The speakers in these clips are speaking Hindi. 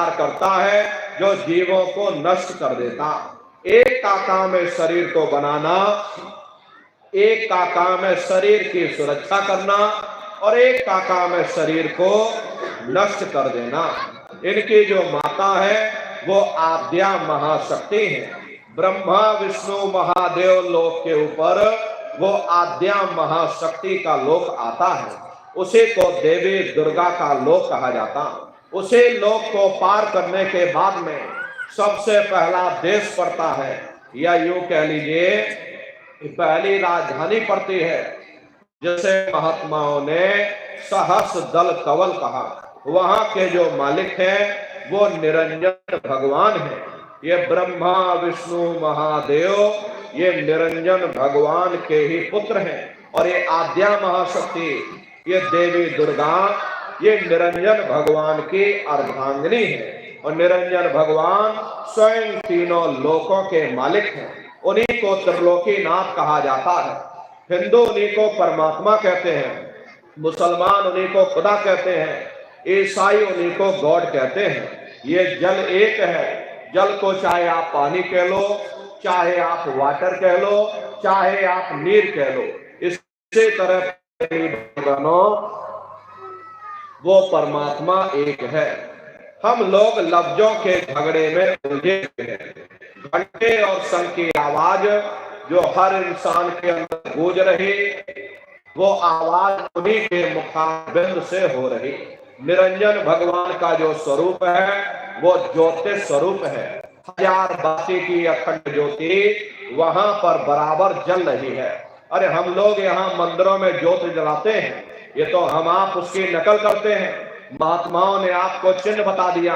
करता है जो जीवों को नष्ट कर देता। एक का काम है शरीर को बनाना, एक का काम है शरीर की सुरक्षा करना, और एक का काम है शरीर को नष्ट कर देना। इनकी जो माता है वो आद्या महाशक्ति है। ब्रह्मा विष्णु महादेव लोक के ऊपर वो आद्या महाशक्ति का लोक आता है। उसी को देवी दुर्गा का लोक कहा जाता। उसी लोक को पार करने के बाद में सबसे पहला देश पड़ता है, या यूं कह लीजिए पहली राजधानी पड़ती है, जैसे महात्माओं ने सहस दल कवल कहा। वहां के जो मालिक हैं वो निरंजन भगवान है। ये ब्रह्मा विष्णु महादेव ये निरंजन भगवान के ही पुत्र हैं, और ये आद्या महाशक्ति ये देवी दुर्गा ये निरंजन भगवान की अर्धांगिनी है। और निरंजन भगवान स्वयं तीनों लोकों के मालिक हैं। उन्हीं को त्रिलोकीनाथ कहा जाता है। हिंदू उन्हीं को परमात्मा कहते हैं, मुसलमान उन्हीं को खुदा कहते हैं, ईसाई उन्हीं को गॉड कहते हैं। ये जल एक है। जल को चाहे आप पानी कह लो, चाहे आप वाटर कह लो, चाहे आप नीर कह लो, इसी तरह वो परमात्मा एक है। हम लोग लफ्जों के झगड़े में उलझे हुए हैं। घंटे और शंख की आवाज जो हर इंसान के अंदर गूंज रही, वो आवाज उन्हीं के मुखारबिंद से हो रही। निरंजन भगवान का जो स्वरूप है वो ज्योति स्वरूप है। हजार बाती की अखंड ज्योति वहां पर बराबर जल रही है। अरे हम लोग यहाँ मंदिरों में ज्योति जलाते हैं, ये तो हम आप उसकी नकल करते हैं। महात्माओं ने आपको चिन्ह बता दिया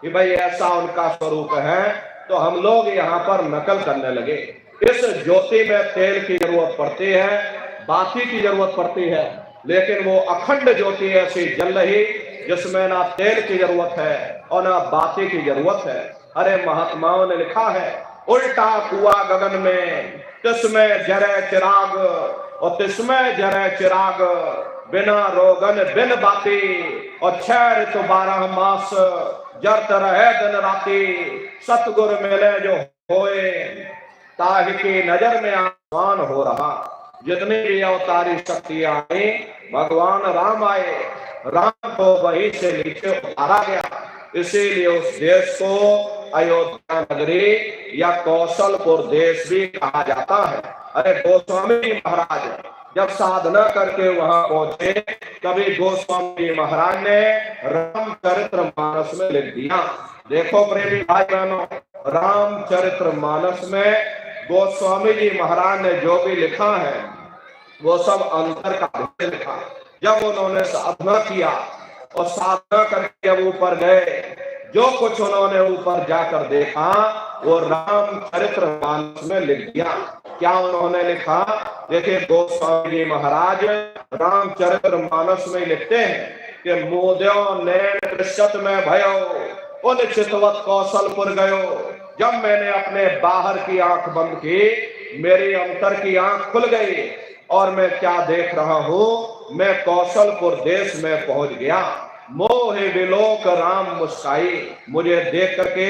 कि भाई ऐसा उनका स्वरूप है, तो हम लोग यहाँ पर नकल करने लगे। इस ज्योति में तेल की जरूरत पड़ती है, बाती की जरूरत पड़ती है, लेकिन वो अखंड ज्योति ऐसी जल रही जिसमें ना तेल की जरूरत है और ना बाती की जरूरत है। अरे महात्माओं ने लिखा है, उल्टा कुआ गगन में तिसमें जरे चिराग, और तिसमें जरे चिराग बिना रोगन बिन बाती, और 6 ऋतु 12 मास जरत रहे दिन राती। सतगुर मिले जो होए ताहि की नजर में आसमान हो रहा। जितनी भी अवतारी शक्तियां आई, भगवान राम आए, राम को वहीं से नीचे उतारा गया। इसीलिए उस देश को अयोध्या नगरी या कौशलपुर देश भी कहा जाता है। अरे गोस्वामी महाराज जब साधना करके वहां पहुंचे, तभी गोस्वामी महाराज ने रामचरितमानस में लिख दिया। देखो प्रेमी भाई बहनों, रामचरितमानस में गोस्वामी जी महाराज ने जो भी लिखा है वो सब अंतर का भेद लिखा। जब उन्होंने साधना किया और साधना करके अब ऊपर गए, जो कुछ उन्होंने ऊपर जाकर देखा वो रामचरितमानस में लिख दिया। क्या उन्होंने लिखा? देखिए गोस्वामी जी महाराज रामचरितमानस में लिखते हैं कि मोद्यो नैन दृश्यत में भयो, उन चितवत कौशलपुर गयो। जब मैंने अपने बाहर की आंख बंद की, मेरी अंतर की आंख खुल गई और मैं क्या देख रहा हूं, मैं कौशलपुर देश में पहुंच गया। मोहे विलोक राम मुस्काई, मुझे देख करके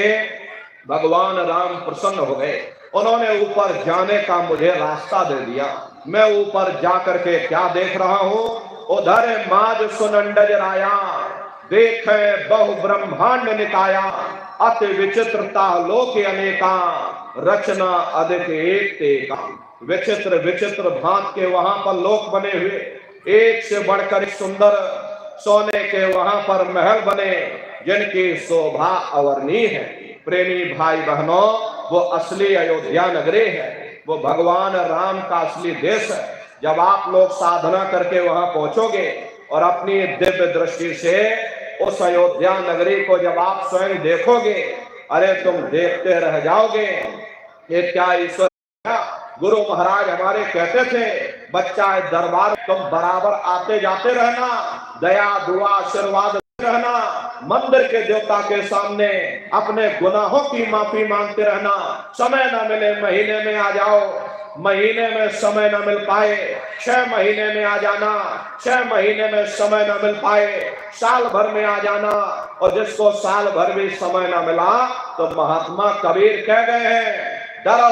भगवान राम प्रसन्न हो गए। उन्होंने ऊपर जाने का मुझे रास्ता दे दिया। मैं ऊपर जाकर के क्या देख रहा हूं, उधर माज सुनंडज राया, देखे बहु ब्रह्मांड निकाया, अति विचित्रता लोक अनेका, रचना अधिक एक तेका। विचित्र विचित्र भांत के वहां पर लोक बने हुए, एक से बढ़कर सुंदर सोने के वहां पर महल बने, जिनकी शोभा अवर्णीय है। प्रेमी भाई बहनों, वो असली अयोध्या नगरी है, वो भगवान राम का असली देश है। जब आप लोग साधना करके वहां पहुंचोगे और अपनी दिव्य दृष्टि से उस अयोध्या नगरी को जब आप स्वयं देखोगे, अरे तुम देखते रह जाओगे। ये क्या ईश्वर! गुरु महाराज हमारे कहते थे, बच्चा है दरबार तुम बराबर आते जाते रहना, दया दुआ आशीर्वाद रहना, मंदिर के देवता के सामने अपने गुनाहों की माफी मांगते रहना। समय ना मिले महीने में आ जाओ, महीने में समय न मिल पाए 6 महीने में आ जाना, 6 महीने में समय न मिल पाए साल भर में आ जाना, और जिसको साल भर भी समय न मिला तो महात्मा कबीर कह गए हैं, दरअसल